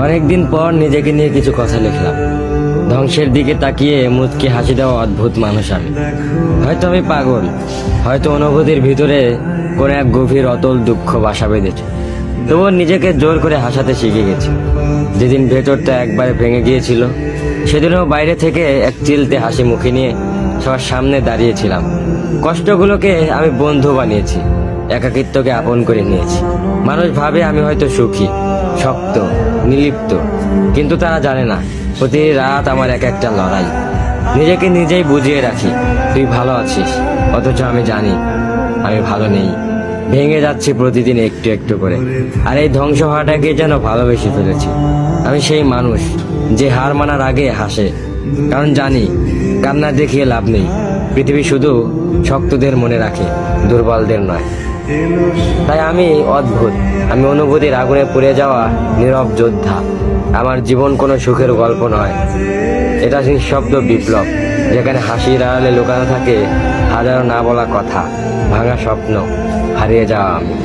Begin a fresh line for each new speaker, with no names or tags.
অনেকদিন পর নিজেকে নিয়ে কিছু কথা লিখলাম। ধ্বংসের দিকে তাকিয়ে মুচকি হাসি দেওয়া অদ্ভুত মানুষ আমি। হয়তো আমি পাগল, হয়তো অনুভূতির ভিতরে কোনো এক গভীর অতল দুঃখ বাসা বেঁধেছে। তবুও নিজেকে জোর করে হাসাতে শিখে গেছি। যেদিন ভেতরটা একবারে ভেঙে গিয়েছিল, সেদিনও বাইরে থেকে এক চিলতে হাসি মুখে নিয়ে সবার সামনে দাঁড়িয়েছিলাম। কষ্টগুলোকে আমি বন্ধু বানিয়েছি, একাকিত্বকে আপন করে নিয়েছি। মানুষ ভাবে আমি হয়তো সুখী, শক্ত, নির্লিপ্ত, কিন্তু তারা জানে না প্রতি রাত আমার এক একটা লড়াই। নিজেকে নিজেই বুঝিয়ে রাখি তুই ভালো আছিস, অথচ আমি জানি আমি ভালো নেই। ভেঙে যাচ্ছি প্রতিদিন একটু একটু করে, আর এই ধ্বংস হওয়াটাকে যেন ভালোবেসে ফেলেছি। আমি সেই মানুষ যে হার মানার আগে হাসে, কারণ জানি কান্না দেখিয়ে লাভ নেই। পৃথিবী শুধু শক্তদের মনে রাখে, দুর্বলদের নয়। তাই আমি অদ্ভুত, আমি অনুভূতির আগুনে পুড়ে যাওয়া নীরব যোদ্ধা। আমার জীবন কোনো সুখের গল্প নয়, এটা নিঃশব্দ বিপ্লব, যেখানে হাসির আড়ালে লুকানো থাকে হাজারো না বলা কথা, ভাঙা স্বপ্ন, হারিয়ে যাওয়া আমি।